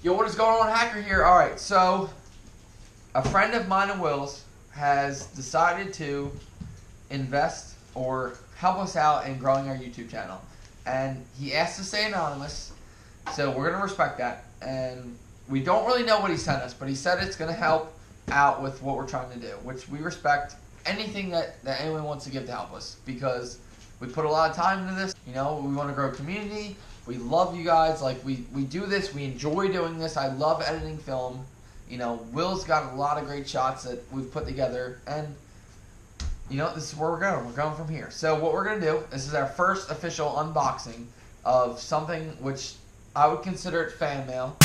Yo, what is going on, Hacker here? Alright, so a friend of mine and Will's has decided to invest or help us out in growing our YouTube channel. And he asked to stay anonymous, so we're going to respect that. And we don't really know what he sent us, but he said it's going to help out with what we're trying to do, which we respect anything that anyone wants to give to help us, because we put a lot of time into this. You know, we want to grow a community. We love you guys. Like, we do this. We enjoy doing this. I love editing film. You know, Will's got a lot of great shots that we've put together. And, you know, this is where we're going. We're going from here. So what we're going to do, this is our first official unboxing of something which I would consider it fan mail.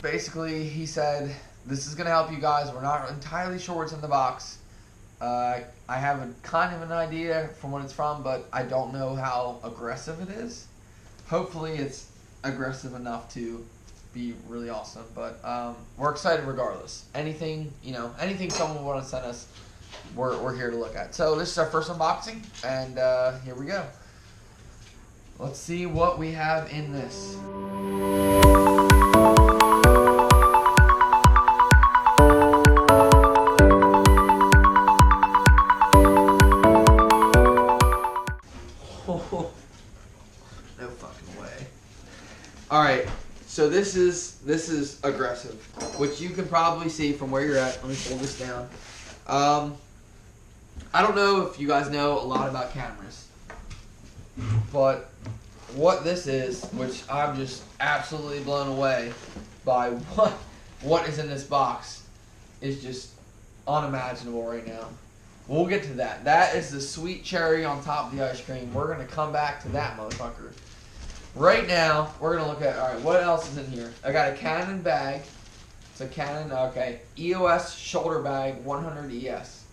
Basically, he said, this is going to help you guys. We're not entirely sure what's in the box. I have a kind of an idea from what it's from, but I don't know how aggressive it is. Hopefully it's aggressive enough to be really awesome, but we're excited regardless. Anything, you know, anything someone would want to send us, we're here to look at. So this is our first unboxing, and here we go. Let's see what we have in this. No fucking way. Alright, so this is aggressive, which you can probably see from where you're at. Let me pull this down. I don't know if you guys know a lot about cameras, but what this is, which I'm just absolutely blown away by what is in this box, is just unimaginable right now. We'll get to that. That is the sweet cherry on top of the ice cream. We're going to come back to that motherfucker. Right now, we're going to look at, alright, what else is in here? I got a Canon bag. It's a Canon, okay, EOS shoulder bag 100 ES.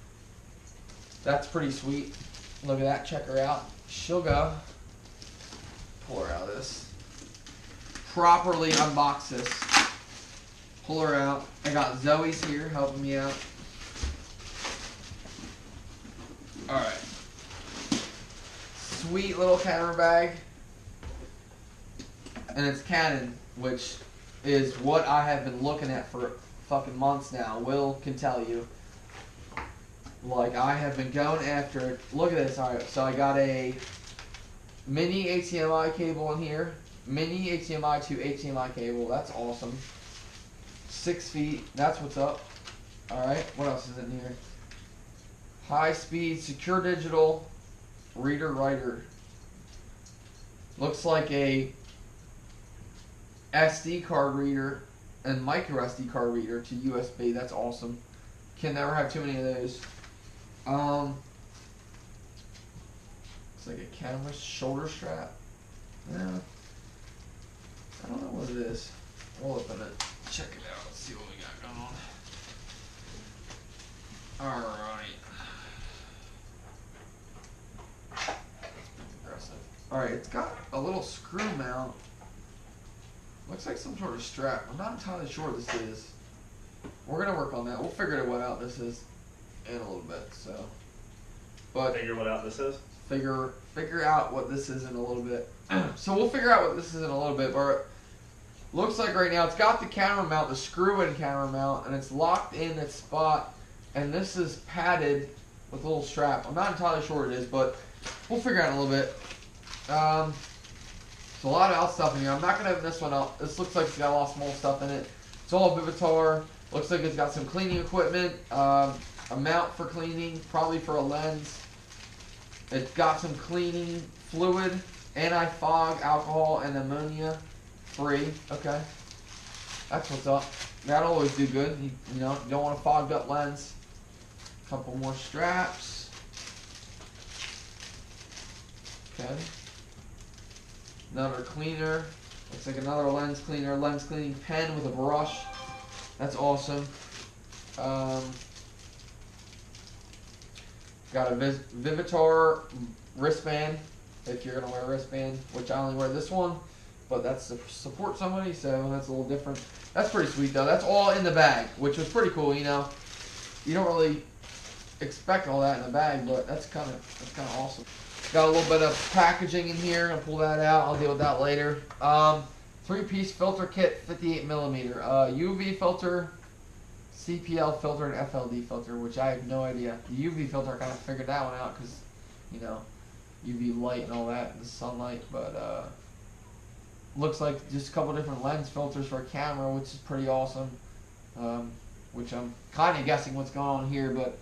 That's pretty sweet. Look at that. Check her out. She'll go. Pull her out of this. Properly unbox this. Pull her out. I got Zoe's here helping me out. Alright. Sweet little camera bag. And it's Canon, which is what I have been looking at for fucking months now. Will can tell you. Like, I have been going after it. Look at this. Alright, so I got a mini HDMI cable in here. Mini HDMI to HDMI cable. That's awesome. 6 feet. That's what's up. Alright, what else is in here? High speed, secure digital, reader writer. Looks like a SD card reader and micro SD card reader to USB. That's awesome. Can never have too many of those. It's like a camera shoulder strap. Yeah. I don't know what it is. We'll open it. Check it out. Let's see what we got going on. Alright. Alright, it's got a little screw mount. Looks like some sort of strap. I'm not entirely sure what this is. We're going to work on that. We'll figure what out this is in a little bit. So, but figure what out this is? Figure out what this is in a little bit. So we'll figure out what this is in a little bit. But looks like right now it's got the camera mount, the screw-in camera mount, and it's locked in its spot. And this is padded with a little strap. I'm not entirely sure what it is, but we'll figure out in a little bit. There's a lot of out stuff in here. I'm not going to open this one up. This looks like it's got a lot of small stuff in it. It's all Vivitar. Looks like it's got some cleaning equipment, a mount for cleaning, probably for a lens. It's got some cleaning fluid, anti-fog, alcohol, and ammonia free. Okay. That's what's up. That'll always do good. You know, you don't want a fogged up lens. Couple more straps. Okay. Another cleaner. Looks like another lens cleaner. Lens cleaning pen with a brush. That's awesome. Got a Vivitar wristband, if you're going to wear a wristband, which I only wear this one. but that's to support somebody, so that's a little different. That's pretty sweet though. That's all in the bag, which was pretty cool. You know, you don't really expect all that in the bag, but that's kind of awesome. Got a little bit of packaging in here. I'll pull that out. I'll deal with that later. 3-piece filter kit, 58 millimeter. UV filter, CPL filter, and FLD filter, which I have no idea. The UV filter, I kind of figured that one out because, you know, UV light and all that, and the sunlight. But looks like just a couple different lens filters for a camera, which is pretty awesome. Which I'm kind of guessing what's going on here, but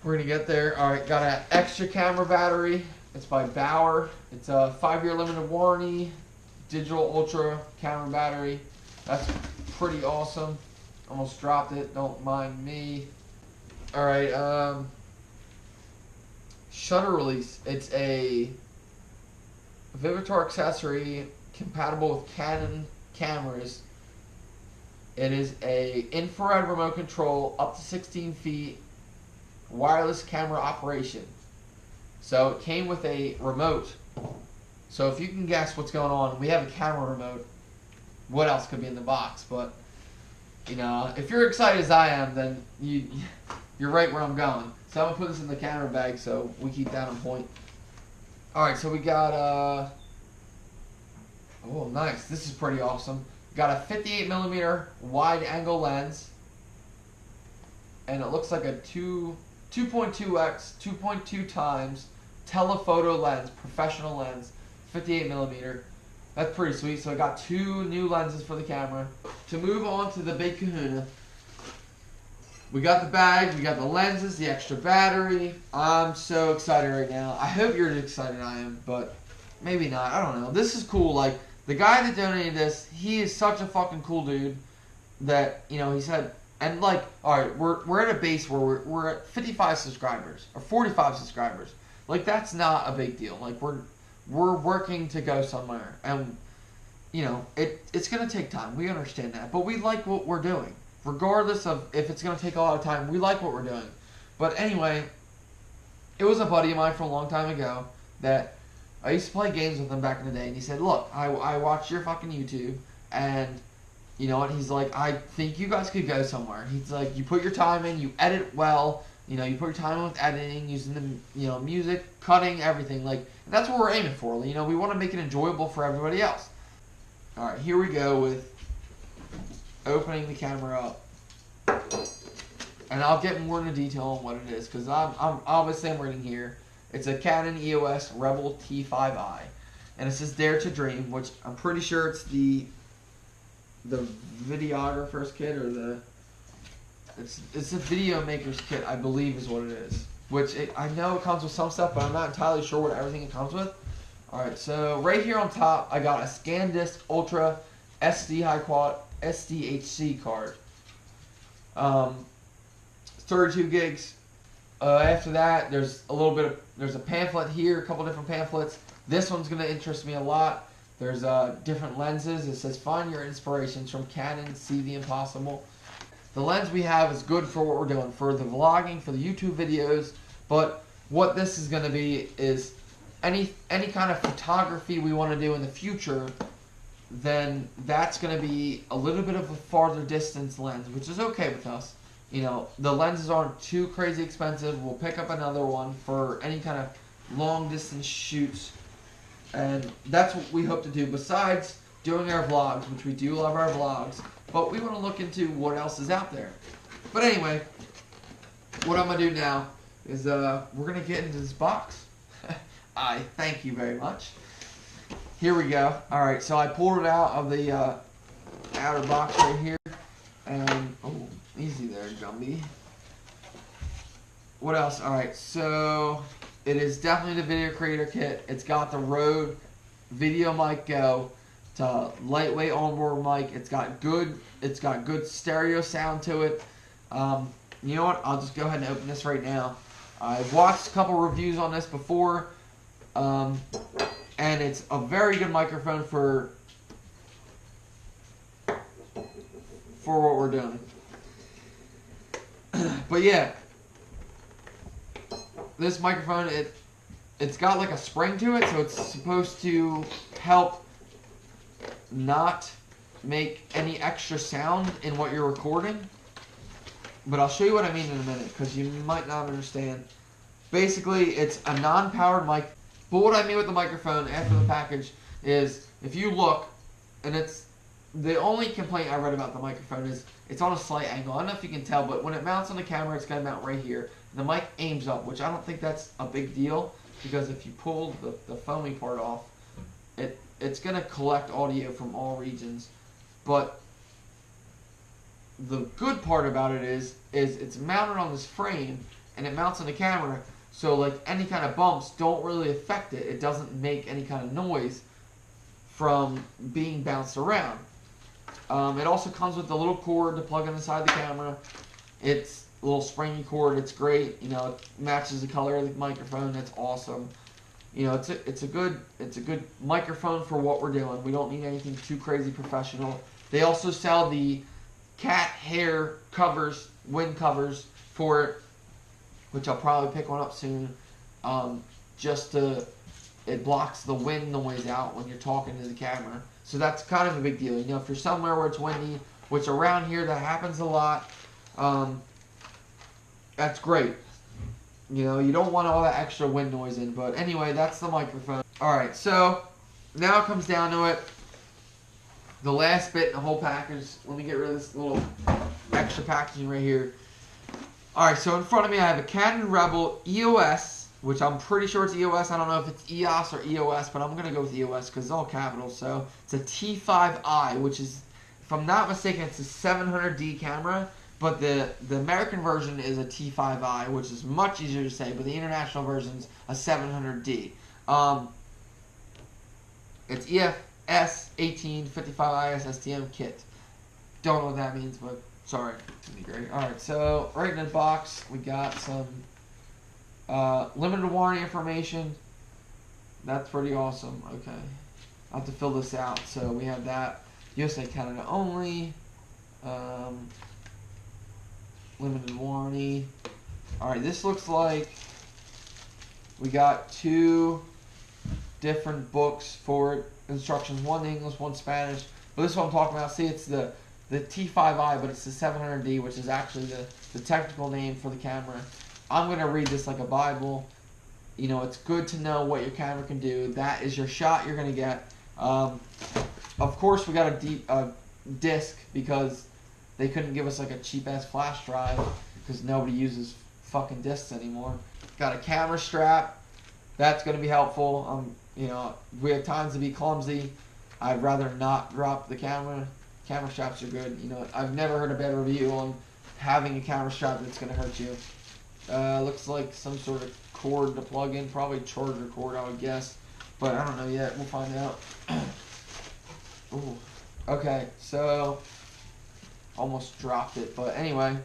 we're going to get there. All right, got an extra camera battery. It's by Bauer. It's a 5-year limited warranty, digital ultra camera battery. That's pretty awesome. Almost dropped it. Don't mind me. All right, shutter release. It's a Vivitar accessory compatible with Canon cameras. It is a infrared remote control up to 16 feet, wireless camera operation. So it came with a remote. So if you can guess what's going on, we have a camera remote. What else could be in the box? But you know, if you're excited as I am, then you're right where I'm going. So I'm gonna put this in the camera bag so we keep that on point. All right, so we got oh nice. This is pretty awesome. Got a 58 millimeter wide angle lens, and it looks like a 2.2x, 2.2 times telephoto lens, professional lens, 58 millimeter. That's pretty sweet. So I got 2 new lenses for the camera. To move on to the big kahuna, we got the bag, we got the lenses, the extra battery. I'm so excited right now. I hope you're as excited as I am, but maybe not. I don't know. This is cool. Like, the guy that donated this, he is such a fucking cool dude that, you know, he said, and like, all right, we're at a base where we're at 55 subscribers or 45 subscribers. Like, that's not a big deal. Like, we're working to go somewhere, and you know, it's gonna take time. We understand that, but we like what we're doing, regardless of if it's gonna take a lot of time. We like what we're doing. But anyway, it was a buddy of mine from a long time ago that I used to play games with him back in the day, and he said, look, I watched your fucking YouTube, and you know what, he's like, I think you guys could go somewhere. He's like, you put your time in, you edit well, you know, you put your time in with editing, using the, you know, music, cutting, everything, like, that's what we're aiming for. You know, we want to make it enjoyable for everybody else. Alright, here we go with opening the camera up. And I'll get more into detail on what it is, because I'm obviously I'm reading here. It's a Canon EOS Rebel T5i, and it says Dare to Dream, which I'm pretty sure it's the videographer's kit, or it's a video maker's kit, I believe is what it is. Which I know it comes with some stuff, but I'm not entirely sure what everything it comes with. All right, so right here on top, I got a ScanDisk Ultra SD high quality SDHC card. 32 gigs. After that, there's a pamphlet here, a couple different pamphlets. This one's going to interest me a lot. There's different lenses. It says, find your inspirations from Canon, see the impossible. The lens we have is good for what we're doing, for the vlogging, for the YouTube videos, but what this is going to be is any kind of photography we want to do in the future, then that's going to be a little bit of a farther distance lens, which is okay with us. You know, the lenses aren't too crazy expensive. We'll pick up another one for any kind of long distance shoots, and that's what we hope to do besides doing our vlogs, which we do love our vlogs, but we want to look into what else is out there. But anyway, what I'm going to do now is we're going to get into this box. I thank you very much. Here we go. Alright, so I pulled it out of the outer box right here, and oh, easy there, Gumby. What else? Alright, so it is definitely the video creator kit. It's got the Rode Video Mic Go. It's a lightweight onboard mic. It's got good stereo sound to it. You know what? I'll just go ahead and open this right now. I've watched a couple reviews on this before, and it's a very good microphone for what we're doing. But yeah, this microphone, it's got like a spring to it, so it's supposed to help not make any extra sound in what you're recording. But I'll show you what I mean in a minute, because you might not understand. Basically, it's a non-powered mic. But what I mean with the microphone after the package is, if you look, and it's the only complaint I read about the microphone is it's on a slight angle. I don't know if you can tell, but when it mounts on the camera, it's going to mount right here. The mic aims up, which I don't think that's a big deal, because if you pull the foamy part off, it's going to collect audio from all regions. But the good part about it is it's mounted on this frame, and it mounts on the camera, so like any kind of bumps don't really affect it. It doesn't make any kind of noise from being bounced around. It also comes with a little cord to plug inside the camera. It's a little springy cord. It's great. You know, it matches the color of the microphone. That's awesome. You know, it's a good microphone for what we're doing. We don't need anything too crazy professional. They also sell the cat hair covers, wind covers for it, which I'll probably pick one up soon. It blocks the wind noise out when you're talking to the camera. So that's kind of a big deal. You know, if you're somewhere where it's windy, which around here that happens a lot, that's great. You know, you don't want all that extra wind noise in. But anyway, that's the microphone. Alright, so now it comes down to it. The last bit in the whole package. Let me get rid of this little extra packaging right here. Alright, so in front of me I have a Canon Rebel EOS, which I'm pretty sure it's EOS. I don't know if it's EOS or EOS, but I'm going to go with EOS because it's all capitals. So it's a T5i, which is, if I'm not mistaken, it's a 700D camera. But the American version is a T5i, which is much easier to say, but the international version's a 700D. It's EFS 1855IS STM kit. Don't know what that means, but sorry. It's gonna be great. Alright, so right in the box, we got some limited warranty information. That's pretty awesome. Okay. I'll have to fill this out. So we have that. USA, Canada only. Limited warranty. Alright, this looks like we got two different books for it. Instructions, one in English, one Spanish. But this is what I'm talking about. See, it's the T5i, but it's the 700D, which is actually the technical name for the camera. I'm going to read this like a Bible. You know, it's good to know what your camera can do. That is your shot you're going to get. Of course, we got a disc because they couldn't give us like a cheap-ass flash drive because nobody uses fucking discs anymore. Got a camera strap. That's going to be helpful. You know, we have times to be clumsy. I'd rather not drop the camera. Camera straps are good. You know, I've never heard a bad review on having a camera strap that's going to hurt you. Looks like some sort of cord to plug in. Probably charger cord, I would guess. But I don't know yet. We'll find out. Ooh. Okay, so almost dropped it. But anyway,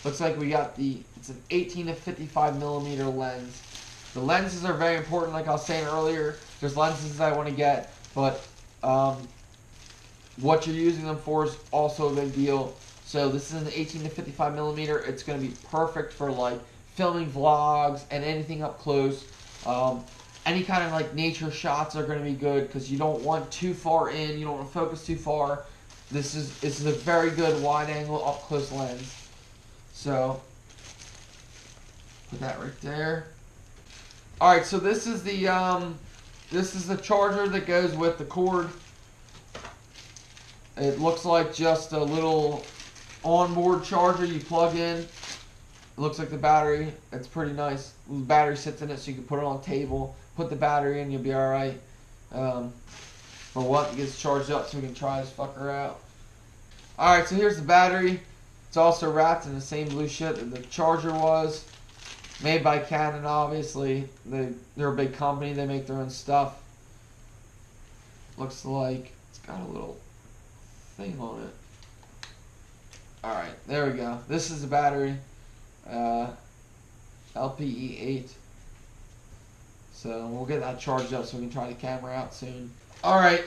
looks like we got it's an 18 to 55 millimeter lens. The lenses are very important, like I was saying earlier. There's lenses I want to get, but what you're using them for is also a big deal. So this is an 18 to 55 millimeter. It's going to be perfect for like filming vlogs and anything up close. Any kind of like nature shots are going to be good because you don't want too far in. You don't want to focus too far. This is a very good wide angle up close lens. So put that right there. All right, so this is the charger that goes with the cord. It looks like just a little onboard charger you plug in. It looks like the battery. It's pretty nice. The battery sits in it, so you can put it on a table. Put the battery in, you'll be all right. For what? It gets charged up, so we can try this fucker out. All right, so here's the battery. It's also wrapped in the same blue shit that the charger was. Made by Canon, obviously. They're a big company. They make their own stuff. Looks like it's got a little thing on it. Alright, there we go. This is the battery. LPE8. So we'll get that charged up so we can try the camera out soon. Alright,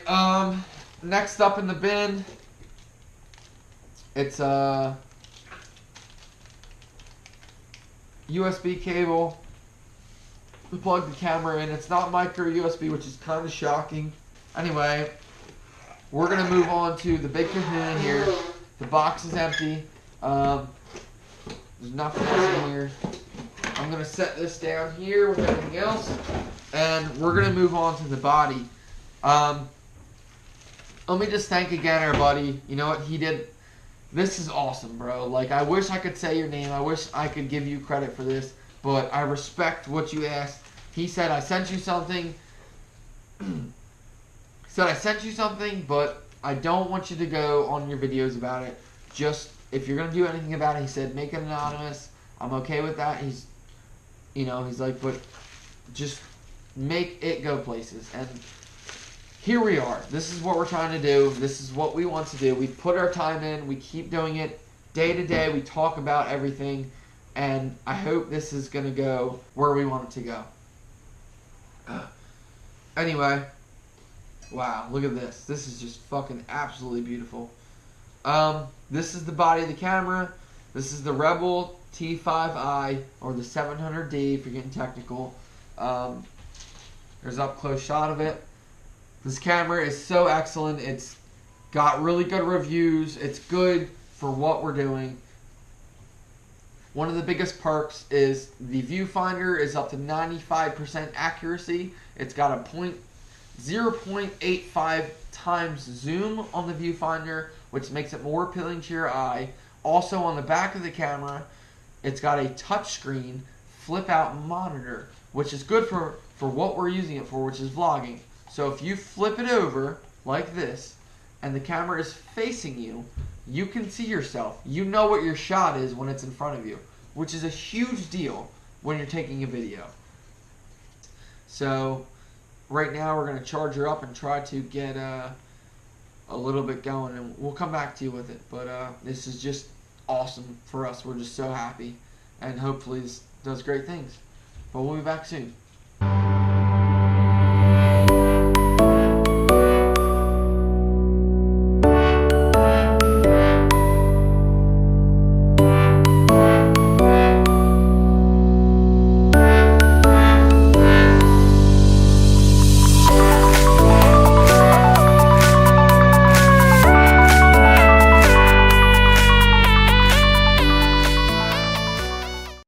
next up in the bin, it's a USB cable to plug the camera in. It's not micro USB, which is kind of shocking. Anyway, we're going to move on to the big kahuna here. The box is empty. There's nothing else in here. I'm going to set this down here with everything else. And we're going to move on to the body. Let me just thank again our buddy. You know what he did? This is awesome, bro. Like, I wish I could say your name. I wish I could give you credit for this. But I respect what you asked. He said, I sent you something. But I don't want you to go on your videos about it. Just, if you're going to do anything about it, he said, make it anonymous. I'm okay with that. He's like, but just make it go places. And here we are. This is what we're trying to do. This is what we want to do. We put our time in. We keep doing it day to day. We talk about everything. And I hope this is going to go where we want it to go. Anyway. Wow, look at this. This is just fucking absolutely beautiful. This is the body of the camera. This is the Rebel T5i, or the 700D if you're getting technical. There's an up-close shot of it. This camera is so excellent. It's got really good reviews. It's good for what we're doing. One of the biggest perks is the viewfinder is up to 95% accuracy. It's got a 0.85 times zoom on the viewfinder, which makes it more appealing to your eye. Also on the back of the camera, it's got a touchscreen flip-out monitor, which is good for what we're using it for, which is vlogging. So if you flip it over like this, and the camera is facing you, you can see yourself. You know what your shot is when it's in front of you, which is a huge deal when you're taking a video. So right now we're going to charge her up and try to get a little bit going, and we'll come back to you with it. But this is just awesome for us. We're just so happy, and hopefully this does great things. But we'll be back soon.